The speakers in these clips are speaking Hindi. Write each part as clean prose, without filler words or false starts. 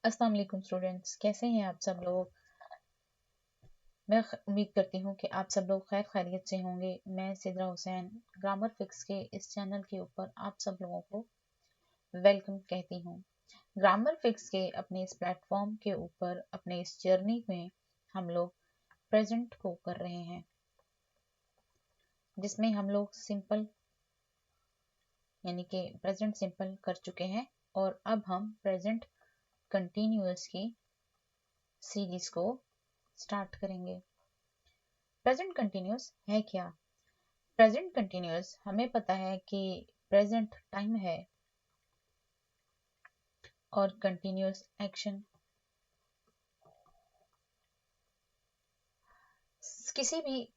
अस्सलाम वालेकुम स्टूडेंट्स, कैसे हैं आप सब लोग। मैं उम्मीद करती हूँ कि आप सब लोग खैर खैरियत से होंगे। मैं सिद्रा हुसैन ग्रामर फिक्स के इस चैनल के ऊपर आप सब लोगों को वेलकम कहती हूँ। ग्रामर फिक्स के अपने इस प्लेटफॉर्म के ऊपर अपने इस जर्नी में हम लोग प्रेजेंट को कर रहे हैं, जिसमें हम लोग सिंपल यानी कि प्रेजेंट सिंपल कर चुके हैं और अब हम प्रेजेंट कंटिन्यूअस की सीरीज को स्टार्ट करेंगे। प्रेजेंट कंटिन्यूअस है क्या? प्रेजेंट कंटिन्यूअस हमें पता है कि प्रेजेंट टाइम है और कंटिन्यूअस एक्शन। किसी भी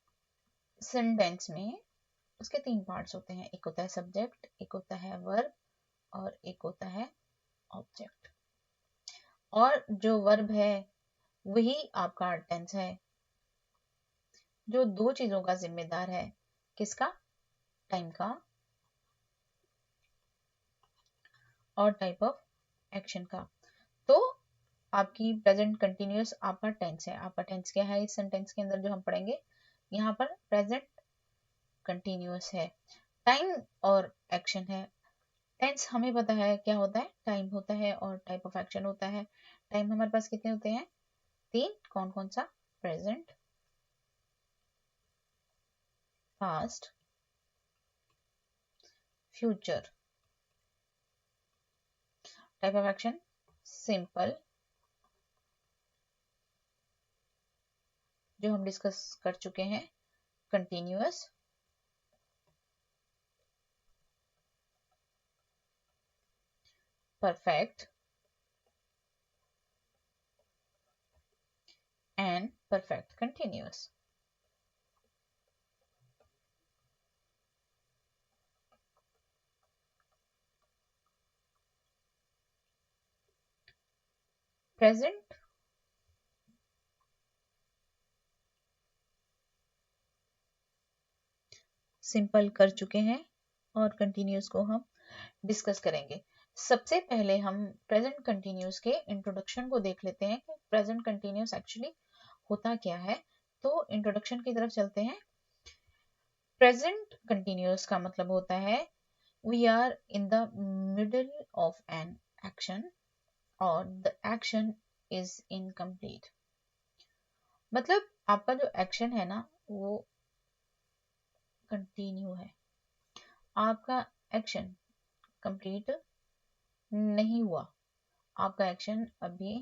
सेंटेंस में उसके तीन पार्ट्स होते हैं, एक होता है सब्जेक्ट, एक होता है वर्ब और एक होता है ऑब्जेक्ट। और जो वर्ब है वही आपका टेंस है, जो दो चीजों का जिम्मेदार है। किसका? टाइम का और टाइप ऑफ एक्शन का। तो आपकी प्रेजेंट कंटिन्यूअस आपका टेंस है। आपका टेंस क्या है इस सेंटेंस के अंदर जो हम पढ़ेंगे? यहाँ पर प्रेजेंट कंटिन्यूअस है, टाइम और एक्शन है। टेंस हमें पता है क्या होता है, टाइम होता है और टाइप ऑफ एक्शन होता है। टाइम हमारे पास कितने होते हैं? तीन। कौन कौन सा? Present, past, future. Type of action simple, जो हम डिस्कस कर चुके हैं, continuous, perfect and perfect continuous. Present simple कर चुके हैं और कंटिन्यूअस को हम डिस्कस करेंगे। सबसे पहले हम प्रेजेंट कंटिन्यूअस के इंट्रोडक्शन को देख लेते हैं कि प्रेजेंट कंटिन्यूअस एक्चुअली होता क्या है। तो इंट्रोडक्शन की तरफ चलते हैं। प्रेजेंट कंटिन्यूअस का मतलब होता है we are in the middle of an action और द एक्शन इज इनकम्प्लीट। मतलब आपका जो एक्शन है ना वो कंटिन्यू है, आपका एक्शन कंप्लीट नहीं हुआ, आपका एक्शन अभी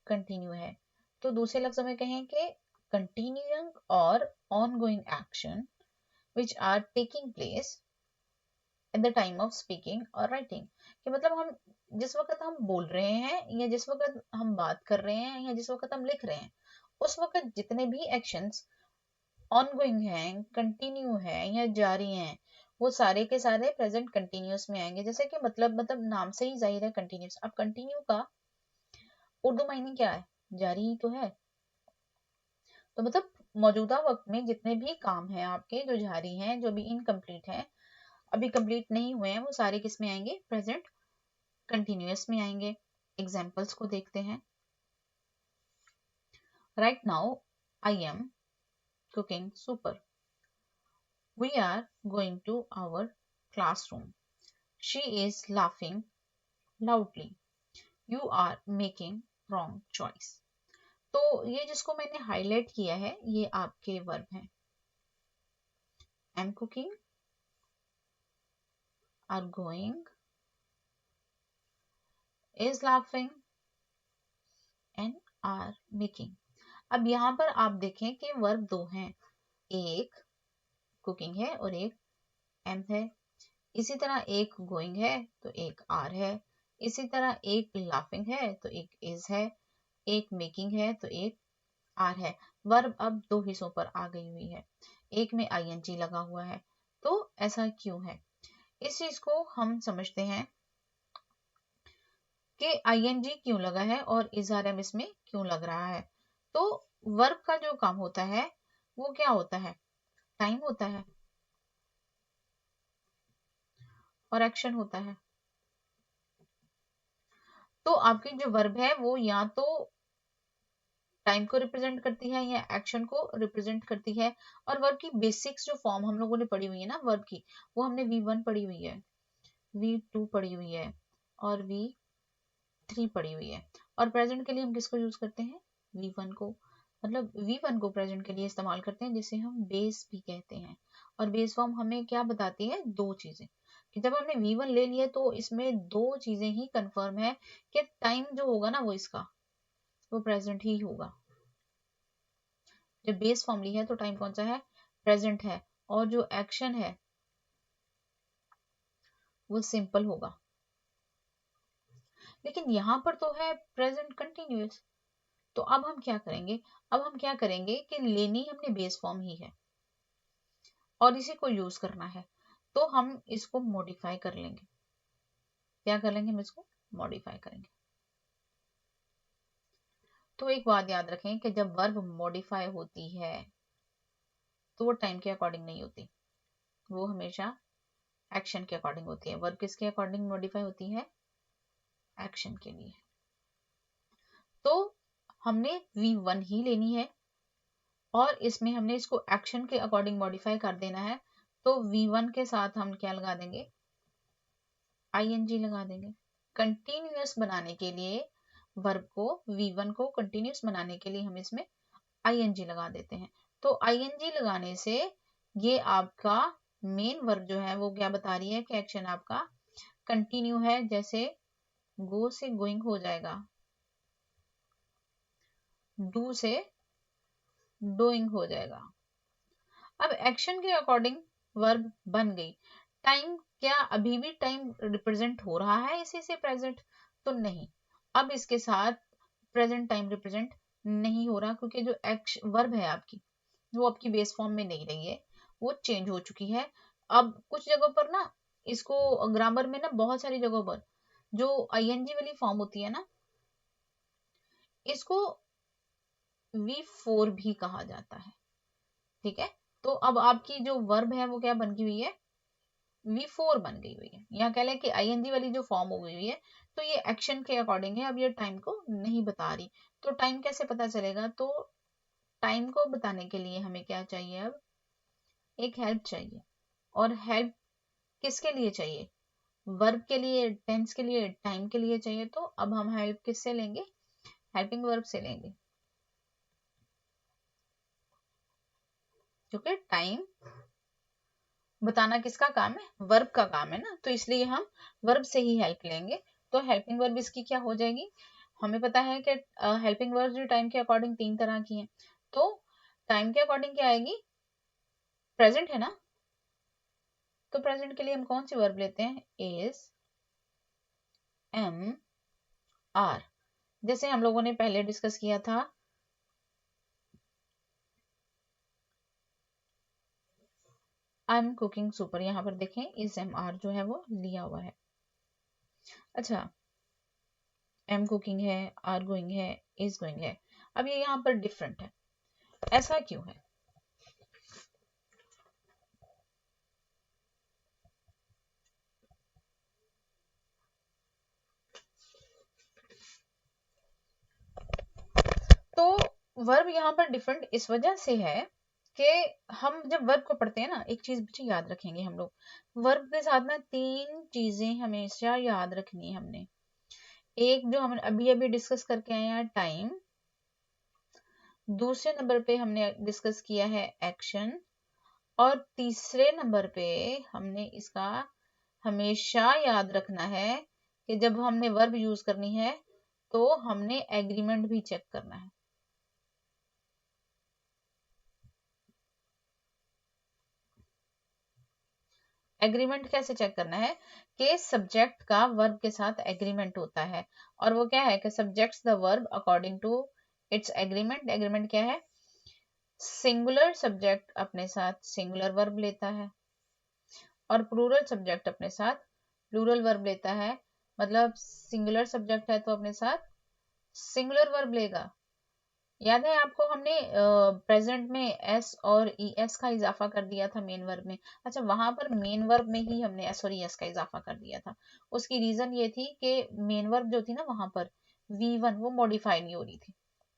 कंटिन्यू है। तो दूसरे लफ्जों में कहें कि कंटिन्यूइंग और ongoing action which are taking place at the time of speaking और राइटिंग। कि मतलब हम जिस वक्त हम बोल रहे हैं या जिस वक्त हम बात कर रहे हैं या जिस वक्त हम लिख रहे हैं, उस वक्त जितने भी एक्शंस ऑनगोइंग हैं, कंटिन्यू है या जारी हैं, वो सारे के सारे प्रेजेंट कंटिन्यूअस में आएंगे। जैसे कि मतलब नाम से ही जाहिर है कंटिन्यूअस। अब कंटिन्यू का उर्दू मायने क्या है? जारी ही तो है। तो मतलब मौजूदा वक्त में जितने भी काम हैं आपके, जो जारी हैं, जो भी इनकम्प्लीट हैं, अभी कंप्लीट नहीं हुए हैं, वो सारे किस में आएंगे? प्रेजेंट कंटिन्यूअस में आएंगे। एग्जाम्पल्स को देखते हैं। Right now I am cooking supper. We are going to our classroom. She is laughing loudly. You are making wrong choice. तो ये जिसको मैंने हाईलाइट किया है ये आपके वर्ब हैं। Am cooking, are going, is laughing and are making. अब यहाँ पर आप देखें कि वर्ब दो हैं, एक कुकिंग है और एक एम है। इसी तरह एक गोइंग है तो एक आर है। इसी तरह एक लाफिंग है तो एक इज है। एक मेकिंग है तो एक आर है। वर्ब अब दो हिस्सों पर आ गई हुई है, एक में आईएनजी लगा हुआ है। तो ऐसा क्यों है? इस चीज को हम समझते हैं कि आईएनजी क्यों लगा है और इजहार इसमें क्यों लग रहा है। तो वर्ब का जो काम होता है वो क्या होता है? टाइम होता है और एक्शन होता है। तो आपकी जो वर्ब है वो या तो टाइम को रिप्रेजेंट करती है या एक्शन को रिप्रेजेंट करती है। और वर्ब की बेसिक्स जो फॉर्म हम लोगों ने पढ़ी हुई है ना वर्ब की, वो हमने V1 पढ़ी हुई है, V2 पढ़ी हुई है और V3 पढ़ी हुई है। और प्रेजेंट के लिए हम किसको यूज करते हैं? V1 को। मतलब V1 को प्रेजेंट के लिए इस्तेमाल करते हैं, जिसे हम बेस भी कहते हैं। और बेस फॉर्म हमें क्या बताती है? दो चीजें, कि जब हमने V1 ले लिया तो इसमें दो चीजें ही कंफर्म है कि टाइम जो होगा ना वो इसका वो प्रेजेंट ही होगा। जब बेस फॉर्म ली है तो टाइम कौन सा है? प्रेजेंट है। और जो एक्शन है वो सिंपल होगा। लेकिन यहाँ पर तो है प्रेजेंट कंटिन्यूअस। तो अब हम क्या करेंगे? अब हम क्या करेंगे कि लेनी हमने बेस फॉर्म ही है और इसी को यूज करना है, तो हम इसको मॉडिफाई कर लेंगे। क्या कर लेंगे? हम इसको मॉडिफाई करेंगे। तो एक बात याद रखें कि जब वर्ब मॉडिफाई होती है तो वो टाइम के अकॉर्डिंग नहीं होती, वो हमेशा एक्शन के अकॉर्डिंग होती है। वर्ब किसके अकॉर्डिंग मॉडिफाई होती है? एक्शन के लिए। तो हमने V1 ही लेनी है और इसमें हमने इसको एक्शन के अकॉर्डिंग मॉडिफाई कर देना है। तो V1 के साथ हम क्या लगा देंगे? ING लगा देंगे। कंटिन्यूअस बनाने के लिए वर्ब को, V1 को कंटिन्यूअस बनाने के लिए हम इसमें ING लगा देते हैं। तो ING लगाने से ये आपका मेन वर्ब जो है वो क्या बता रही है कि एक्शन आपका कंटिन्यू है। जैसे गो से गोइंग हो जाएगा, डू से डूइंग हो जाएगा। अब एक्शन के अकॉर्डिंग वर्ब बन गई। टाइम, क्या अभी भी टाइम रिप्रेजेंट हो रहा है इसी से प्रेजेंट? तो नहीं, अब इसके साथ प्रेजेंट टाइम रिप्रेजेंट नहीं हो रहा, क्योंकि जो एक्शन वर्ब है आपकी वो आपकी बेस फॉर्म में नहीं रही है, वो चेंज हो चुकी है। अब कुछ जगहों पर ना, इसको ग्रामर में ना बहुत सारी जगहों पर जो ING वाली फॉर्म होती है ना, इसको V4 भी कहा जाता है। ठीक है, तो अब आपकी जो वर्ब है वो क्या बन गई हुई है? V4 बन गई हुई है। यहाँ कह लें कि ING वाली जो फॉर्म हो गई हुई है, तो ये एक्शन के अकॉर्डिंग है, अब ये टाइम को नहीं बता रही। तो टाइम कैसे पता चलेगा? तो टाइम को बताने के लिए हमें क्या चाहिए? अब एक हेल्प चाहिए। और हेल्प किसके लिए चाहिए? वर्ब के लिए, टेंस के लिए, टाइम के लिए चाहिए। तो अब हम हेल्प किससे लेंगे? हेल्पिंग वर्ब से लेंगे, क्योंकि टाइम बताना किसका काम है? वर्ब का काम है ना, तो इसलिए हम वर्ब से ही हेल्प लेंगे। तो हेल्पिंग वर्ब इसकी क्या हो जाएगी? हमें पता है कि हेल्पिंग वर्ब जो टाइम के अकॉर्डिंग तीन तरह की हैं। तो टाइम के अकॉर्डिंग क्या आएगी? प्रेजेंट है ना, तो प्रेजेंट के लिए हम कौन सी वर्ब लेते हैं? Is, am, are. जैसे हम लोगों ने पहले डिस्कस किया था, आई एम कुकिंग सुपर, यहाँ पर देखें इज एम आर जो है वो लिया हुआ है। अच्छा, एम कुकिंग है, आर गोइंग है, इज गोइंग है। अब ये यहाँ पर डिफरेंट है, ऐसा क्यों है? तो वर्ब यहाँ पर डिफरेंट इस वजह से है कि हम जब वर्ब को पढ़ते हैं ना, एक चीज बच्चे याद रखेंगे हम लोग, वर्ब के साथ ना तीन चीजें हमेशा याद रखनी है हमने। एक जो हम अभी अभी डिस्कस करके आए हैं, टाइम। दूसरे नंबर पे हमने डिस्कस किया है एक्शन। और तीसरे नंबर पे हमने इसका हमेशा याद रखना है कि जब हमने वर्ब यूज करनी है तो हमने एग्रीमेंट भी चेक करना है। एग्रीमेंट कैसे चेक करना है? कि सब्जेक्ट का वर्ब के साथ एग्रीमेंट होता है। और वो क्या है कि subjects the verb according to its agreement. Agreement क्या है? सिंगुलर सब्जेक्ट अपने साथ सिंगुलर वर्ब लेता है और प्लूरल सब्जेक्ट अपने साथ प्लूरल वर्ब लेता है। मतलब सिंगुलर सब्जेक्ट है तो अपने साथ सिंगुलर वर्ब लेगा, याद है आपको, हमने प्रेजेंट में एस और ई एस का इजाफा कर दिया था मेन वर्ब में। अच्छा, वहां पर मेन वर्ब में ही हमने एस और ई एस का इजाफा कर दिया था। उसकी रीजन ये थी कि मेन वर्ब जो थी ना वहां पर V1 वो मॉडिफाई नहीं हो रही थी,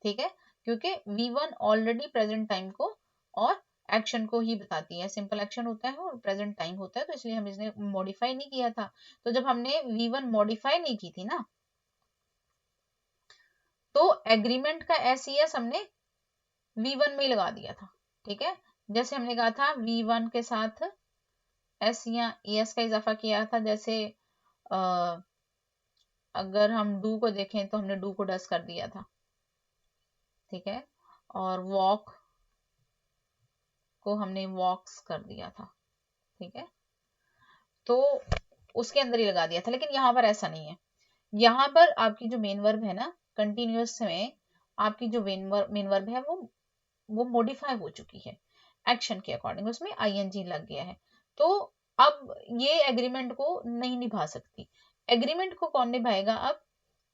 ठीक है, क्योंकि V1 ऑलरेडी प्रेजेंट टाइम को और एक्शन को ही बताती है। सिंपल एक्शन होता है और प्रेजेंट टाइम होता है, तो इसलिए हम इसने मॉडिफाई नहीं किया था। तो जब हमने V1 मॉडिफाई नहीं की थी ना, तो एग्रीमेंट का एस ई एस हमने V1 में ही लगा दिया था, ठीक है। जैसे हमने कहा था V1 के साथ एस या एस का इजाफा किया था, जैसे आ, अगर हम डू को देखें तो हमने डू को डस कर दिया था, ठीक है, और वॉक को हमने वॉक्स कर दिया था, ठीक है, तो उसके अंदर ही लगा दिया था। लेकिन यहाँ पर ऐसा नहीं है। यहाँ पर आपकी जो मेन वर्ब है ना, कंटिन्यूअस में आपकी जो मेन वर्ब है वो मॉडिफाई हो चुकी है एक्शन के अकॉर्डिंग, उसमें आईएनजी लग गया है। तो अब ये एग्रीमेंट को नहीं निभा सकती। एग्रीमेंट को कौन निभाएगा? अब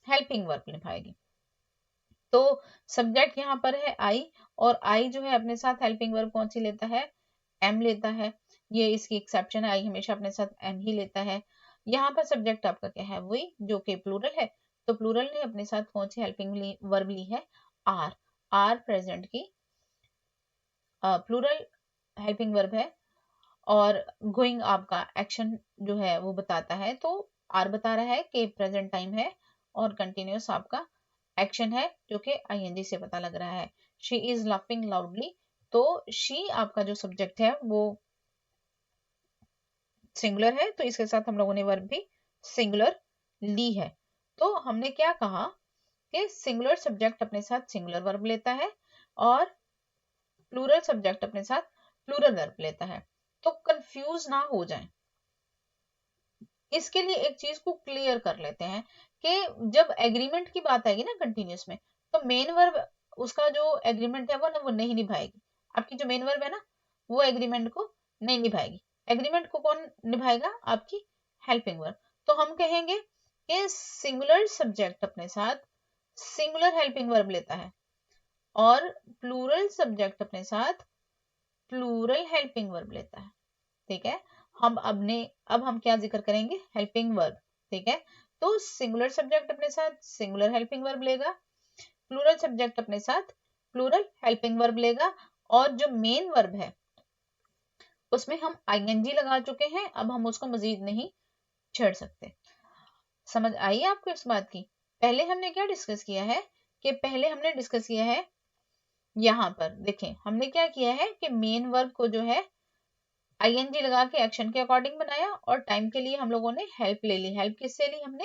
हेल्पिंग वर्ब निभाएगी। तो सब्जेक्ट यहाँ पर है आई, और आई जो है अपने साथ हेल्पिंग वर्ब कौन सी लेता है? एम लेता है। ये इसकी एक्सेप्शन है, आई हमेशा अपने साथ एम ही लेता है। यहाँ पर सब्जेक्ट आपका क्या है? वही जो कि प्लूरल है, तो प्लूरल ने अपने साथ कौन सी हेल्पिंग वर्ब ली है? आर। आर प्रेजेंट की प्लूरल हेल्पिंग वर्ब है, और गोइंग आपका एक्शन जो है वो बताता है, तो आर बता रहा है कि प्रेजेंट टाइम है, और कंटिन्यूअस आपका एक्शन है जो कि आईएनजी से पता लग रहा है। शी इज लाफिंग लाउडली, तो शी आपका जो सब्जेक्ट है वो सिंगुलर है, तो इसके साथ हम लोगों ने वर्ब भी सिंगुलर ली है। तो हमने क्या कहा कि सिंगुलर सब्जेक्ट अपने साथ सिंगुलर वर्ब लेता है, और प्लूरल सब्जेक्ट अपने साथ प्लूरल वर्ब लेता है। तो कंफ्यूज ना हो जाए, इसके लिए एक चीज को क्लियर कर लेते हैं कि जब एग्रीमेंट की बात आएगी ना कंटिन्यूस में, तो मेन वर्ब उसका जो एग्रीमेंट है वो ना वो नहीं निभाएगी। आपकी जो मेन वर्ब है ना वो एग्रीमेंट को नहीं निभाएगी। एग्रीमेंट को कौन निभाएगा? आपकी हेल्पिंग वर्ब। तो हम कहेंगे कि सिंगुलर सब्जेक्ट अपने साथ सिंगुलर हेल्पिंग वर्ब लेता है, और प्लूरल सब्जेक्ट अपने साथ प्लूरल हेल्पिंग वर्ब लेता है, ठीक है। अब हम क्या जिक्र करेंगे? हेल्पिंग वर्ब, ठीक है। तो सिंगुलर सब्जेक्ट अपने साथ सिंगुलर हेल्पिंग वर्ब लेगा, प्लूरल सब्जेक्ट अपने साथ प्लूरल हेल्पिंग वर्ब लेगा, और जो मेन वर्ब है उसमें हम आईएनजी लगा चुके हैं, अब हम उसको मजीद नहीं छेड़ सकते। समझ आई आपको इस बात की? पहले हमने क्या डिस्कस किया है कि पहले हमने डिस्कस किया है, यहाँ पर देखें हमने क्या किया है कि मेन वर्ब को जो है आईएनजी लगा के एक्शन के अकॉर्डिंग बनाया, और टाइम के लिए हम लोगों ने हेल्प ले ली। हेल्प किससे ली? हमने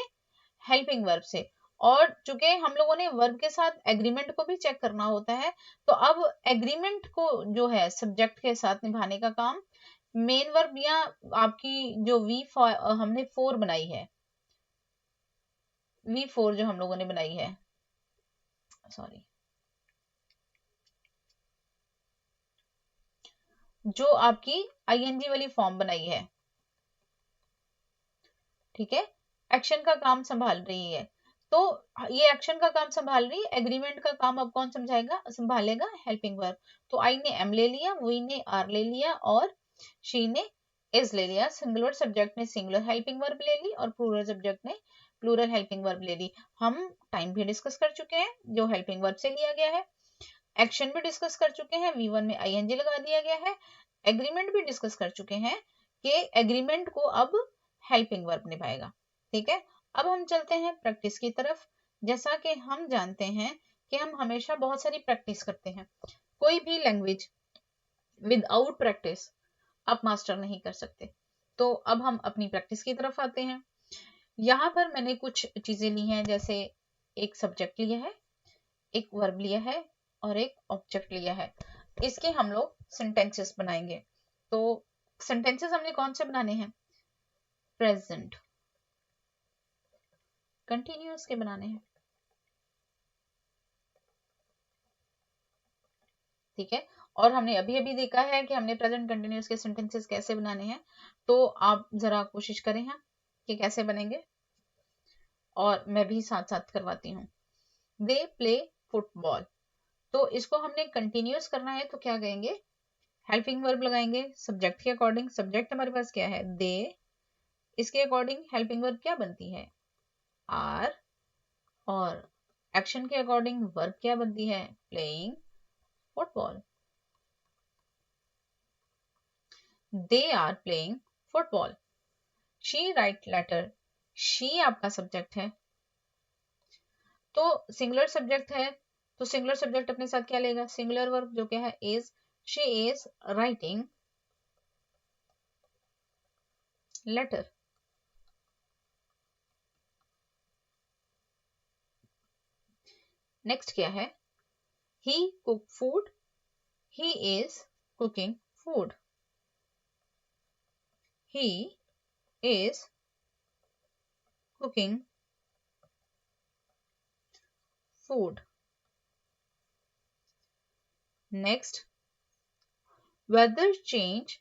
हेल्पिंग वर्ब से। और चूंकि हम लोगों ने वर्ब के साथ एग्रीमेंट को भी चेक करना होता है, तो अब एग्रीमेंट को जो है सब्जेक्ट के साथ निभाने का काम मेन वर्ब, या आपकी जो हमने 4 बनाई है, V4 जो हम लोगों ने बनाई है, सॉरी, जो आपकी आईएनजी वाली फॉर्म बनाई है, ठीक है, एक्शन का काम संभाल रही है। तो ये एक्शन का काम संभाल रही है, एग्रीमेंट का काम अब कौन समझाएगा संभालेगा? Helping verb. तो आई ने एम ले लिया, वी ने आर ले लिया, और शी ने इज ले लिया। सिंगुलर सब्जेक्ट ने सिंगुलर हेल्पिंग वर्ब ले ली, और प्लूरल सब्जेक्ट ने प्लूरल हेल्पिंग वर्ब ले ली। हम टाइम भी डिस्कस कर चुके हैं जो हेल्पिंग वर्ब से लिया गया है, एक्शन भी डिस्कस कर चुके हैं, V1 में आईएनजी लगा दिया गया है, एग्रीमेंट भी डिस्कस कर चुके हैं कि एग्रीमेंट को अब हेल्पिंग वर्ब निभाएगा, ठीक है। अब हम चलते हैं प्रैक्टिस की तरफ। जैसा कि हम जानते हैं कि हम हमेशा बहुत सारी प्रैक्टिस करते हैं। कोई भी लैंग्वेज विदाउट प्रैक्टिस आप मास्टर नहीं कर सकते। तो अब हम अपनी प्रैक्टिस की तरफ आते हैं। यहाँ पर मैंने कुछ चीजें ली हैं, जैसे एक सब्जेक्ट लिया है, एक वर्ब लिया है, और एक ऑब्जेक्ट लिया है। इसके हम लोग सेंटेंसेस बनाएंगे। तो सेंटेंसेस हमने कौन से बनाने हैं? प्रेजेंट कंटिन्यूअस के बनाने हैं, ठीक है। और हमने अभी अभी देखा है कि हमने प्रेजेंट कंटिन्यूअस के सेंटेंसेस कैसे बनाने हैं, तो आप जरा कोशिश करें हैं कि कैसे बनेंगे, और मैं भी साथ साथ करवाती हूँ। दे प्ले फुटबॉल, तो इसको हमने कंटिन्यूस करना है तो क्या कहेंगे, हेल्पिंग वर्ब लगाएंगे सब्जेक्ट के अकॉर्डिंग। सब्जेक्ट हमारे पास क्या है, दे, इसके अकॉर्डिंग हेल्पिंग वर्ब क्या बनती है, आर, और एक्शन के अकॉर्डिंग वर्ब क्या बनती है, playing football. They are playing football. She write letter, she आपका सब्जेक्ट है, तो सिंगुलर सब्जेक्ट है तो सिंगुलर सब्जेक्ट अपने साथ क्या लेगा, सिंगुलर वर्ब जो क्या है, is. She is writing letter. Next क्या है, he cook food, he is cooking food. He is cooking food. Next, weather change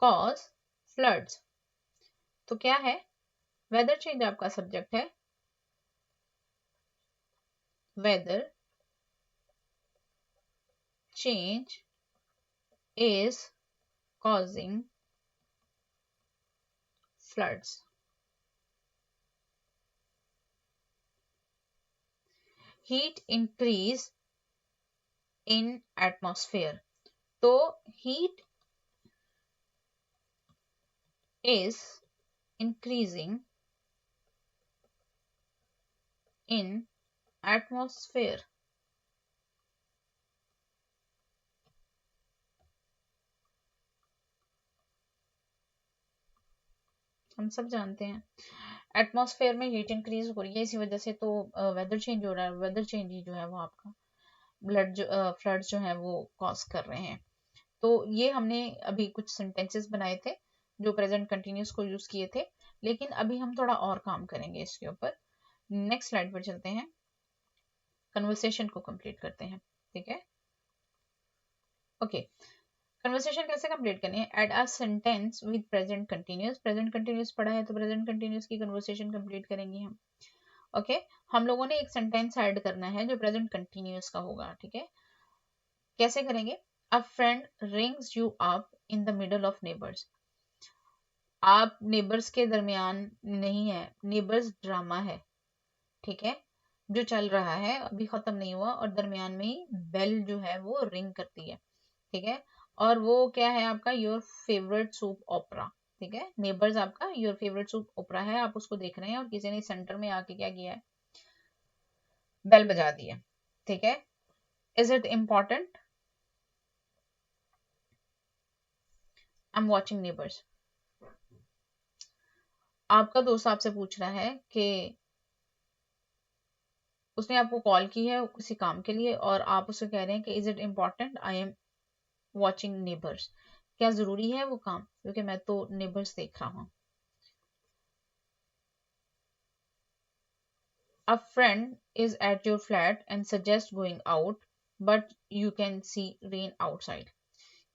cause floods. तो क्या है, वेदर चेंज आपका सब्जेक्ट है, weather change is causing floods. Heat increase in atmosphere. तो heat is increasing in atmosphere. हम सब जानते हैं एटमॉस्फेयर में हीट इंक्रीज हो रही है, इसी वजह से तो वेदर चेंज हो रहा है। वेदर चेंज ही जो है वो आपका फ्लड जो है वो कॉज कर रहे हैं। तो ये हमने अभी कुछ सेंटेंसेस बनाए थे जो प्रेजेंट कंटिन्यूस को यूज किए थे, लेकिन अभी हम थोड़ा और काम करेंगे इसके ऊपर। नेक्स्ट स्लाइड पर चलते हैं, कन्वर्सेशन को कंप्लीट करते हैं। ठीक है, ओके। कन्वर्सेशन कैसे कंप्लीट करनी है, add a sentence with present continuous. Present continuous पढ़ा है तो प्रेजेंट कंटिन्यूस की कन्वर्सेशन कंप्लीट करेंगे हम। ओके, हम लोगों ने एक सेंटेंस ऐड करना है जो प्रेजेंट कंटिन्यूस का होगा। ठीक है, कैसे करेंगे, अ friend rings you up in the middle of neighbours. आप नेबर्स के दरमियान नहीं है, नेबर्स ड्रामा है, ठीक है, जो चल रहा है अभी खत्म नहीं हुआ, और दरमियान में ही बेल जो है वो रिंग करती है। ठीक है, और वो क्या है आपका, योर फेवरेट सूप ओपरा। ठीक है, नेबर्स आपका योर फेवरेट सूप ओपरा है, आप उसको देख रहे हैं और किसी ने सेंटर में आके क्या किया है, बेल बजा दी है। ठीक है, is it important, I am watching neighbours. आपका दोस्त आपसे पूछ रहा है कि उसने आपको कॉल की है किसी काम के लिए, और आप उसे कह रहे हैं कि is it important, I am watching neighbours. क्या जरूरी है वो काम, क्योंकि मैं तो नेबर्स देख रहा हूँ। A friend is at your flat and suggests going out, but you can see rain outside.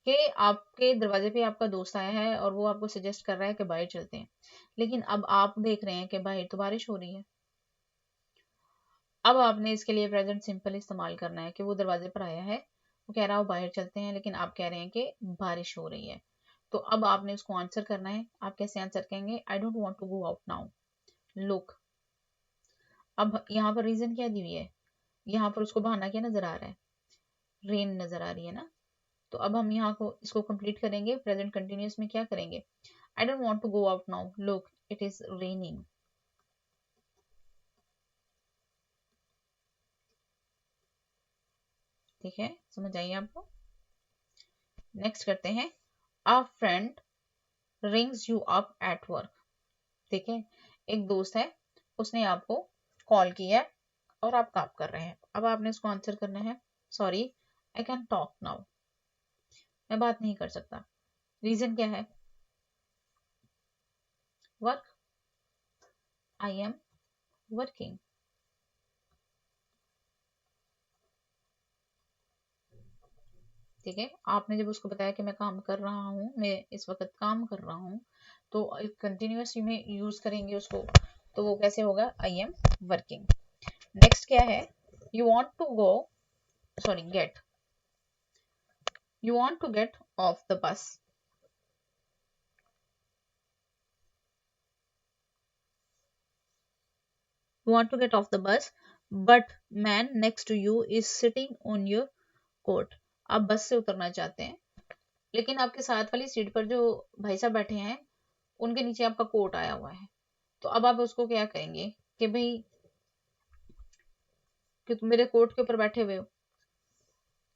कि आपके दरवाजे पे आपका दोस्त आया है और वो आपको सजेस्ट कर रहा है कि बाहर चलते हैं, लेकिन अब आप देख रहे हैं कि बाहर तो बारिश हो रही है। अब आपने इसके लिए प्रेजेंट सिंपल इस्तेमाल करना है कि वो दरवाजे पर आया है, वो कह रहा है वो बाहर चलते हैं, लेकिन आप कह रहे हैं कि बारिश हो रही है। तो अब आपने उसको आंसर करना है। आप कैसे आंसर कहेंगे, I don't want to go out now, look. अब यहाँ पर रीजन क्या दी हुई है, यहाँ पर उसको बहाना क्या नजर आ रहा है, रेन नजर आ रही है ना। तो अब हम यहाँ को इसको कंप्लीट करेंगे, प्रेजेंट कंटिन्यूअस में क्या करेंगे, I don't want to go out now, look it is raining. ठीक है, समझ आइए आपको। नेक्स्ट करते हैं, a friend rings you up at work. ठीक है, एक दोस्त है, उसने आपको कॉल किया है और आप काम कर रहे हैं। अब आपने उसको आंसर करना है, sorry I can talk now, मैं बात नहीं कर सकता। रीजन क्या है, वर्क, आई एम वर्किंग। ठीक है, आपने जब उसको बताया कि मैं काम कर रहा हूँ, मैं इस वक्त काम कर रहा हूँ, तो कंटिन्यूस में यूज करेंगे उसको, तो वो कैसे होगा, आई एम वर्किंग। नेक्स्ट क्या है, you want to go sorry, get. You want to get off the bus. You want to get off the bus, but man next to you is sitting on your coat. आप बस से उतरना चाहते हैं, लेकिन आपके साथ वाली सीट पर जो भाई साहब बैठे हैं उनके नीचे आपका कोट आया हुआ है। तो अब आप उसको क्या कहेंगे कि भाई कि तुम मेरे कोट के ऊपर बैठे हुए हो।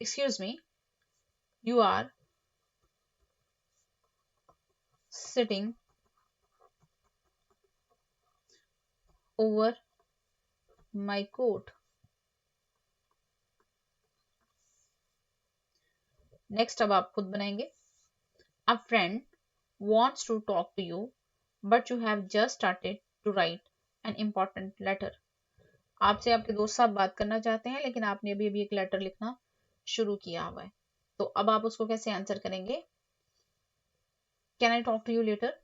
Excuse me, you are sitting over my coat. Next अब आप खुद बनाएंगे। A friend wants to talk to you, but you have just started to write an important letter. आपसे आपके दोस्त साहब बात करना चाहते हैं, लेकिन आपने अभी अभी एक लेटर लिखना शुरू किया हुआ है। तो अब आप उसको कैसे आंसर करेंगे? Can I talk to you later?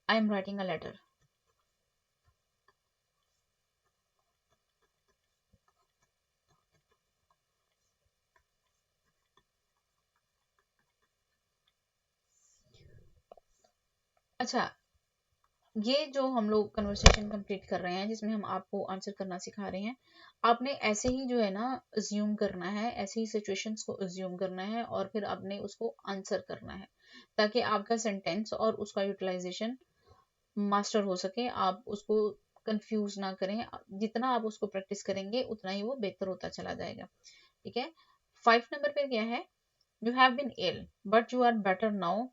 I am writing a letter. अच्छा, ये जो हम लोग कन्वर्सेशन कंप्लीट कर रहे हैं जिसमें हम आपको आंसर करना सिखा रहे हैं, आपने ऐसे ही जो है ना अज्यूम करना है, ऐसे ही सिचुएशंस को अज्यूम करना है और फिर आपने उसको आंसर करना है, ताकि आपका सेंटेंस और उसका यूटिलाइजेशन मास्टर हो सके, आप उसको कंफ्यूज ना करें। जितना आप उसको प्रैक्टिस करेंगे उतना ही वो बेहतर होता चला जाएगा। ठीक है। 5 नंबर पे क्या है? You have been ill but you are better now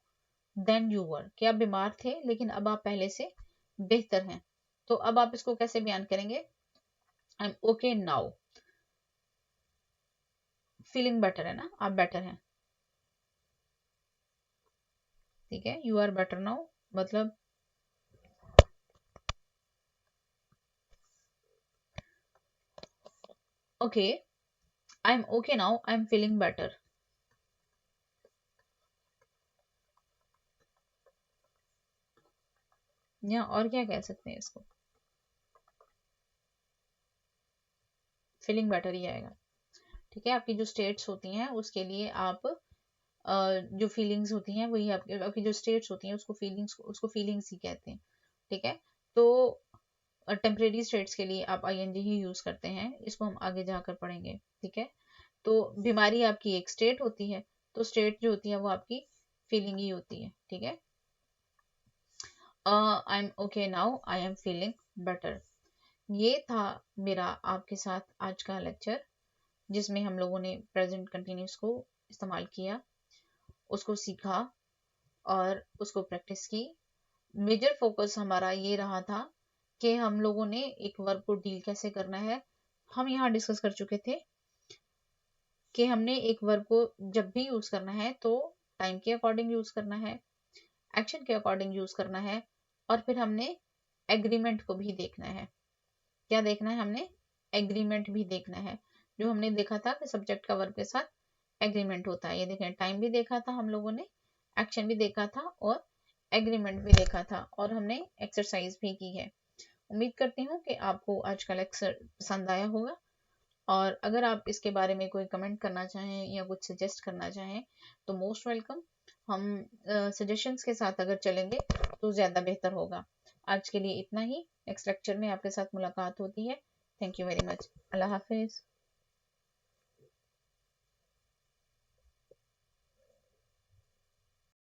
than you were, कि आप बीमार थे लेकिन अब आप पहले से बेहतर हैं। तो अब आप इसको कैसे बयान करेंगे? I am okay now, feeling better है ना, आप बेटर हैं। ठीक है, यू आर बेटर नाउ मतलब okay, I am okay now, I am feeling better. या और क्या कह सकते हैं इसको? फीलिंग बेटर ही आएगा। ठीक है, आपकी जो स्टेट्स होती हैं उसके लिए आप जो फीलिंग्स होती हैं वही आपकी जो स्टेट्स होती हैं उसको फीलिंग्स ही कहते हैं। ठीक है। तो टेम्परेरी स्टेट्स के लिए आप आईएनजी ही यूज करते हैं, इसको हम आगे जाकर पढ़ेंगे। ठीक है। तो बीमारी आपकी एक स्टेट होती है, तो स्टेट जो होती है वो आपकी फीलिंग ही होती है। ठीक है। I am okay now, I am feeling better. ये था मेरा आपके साथ आज का लेक्चर, जिसमें हम लोगों ने प्रेजेंट कंटिन्यूस को इस्तेमाल किया, उसको सीखा और उसको प्रैक्टिस की। मेजर फोकस हमारा ये रहा था कि हम लोगों ने एक वर्ब को डील कैसे करना है। हम यहाँ डिस्कस कर चुके थे कि हमने एक वर्ब को जब भी यूज करना है तो टाइम के अकॉर्डिंग यूज करना है, एक्शन के अकॉर्डिंग यूज करना है, और फिर हमने एग्रीमेंट को भी देखना है। क्या देखना है हमने? एग्रीमेंट भी देखना है। जो हमने देखा था कि सब्जेक्ट का वर्ब के साथ एग्रीमेंट होता है, ये देखें, टाइम भी देखा था हम लोगों ने, एक्शन भी देखा था और एग्रीमेंट भी देखा था, और हमने एक्सरसाइज भी की है। उम्मीद करती हूँ कि आपको आज का लेक्चर पसंद आया होगा, और अगर आप इसके बारे में कोई कमेंट करना चाहें या कुछ सजेस्ट करना चाहें तो मोस्ट वेलकम। हम सजेशंस के साथ अगर चलेंगे तो ज़्यादा बेहतर होगा। आज के लिए इतना ही, नेक्स्ट लेक्चर में आपके साथ मुलाकात होती है। Thank you very much. Allah हाफिज़।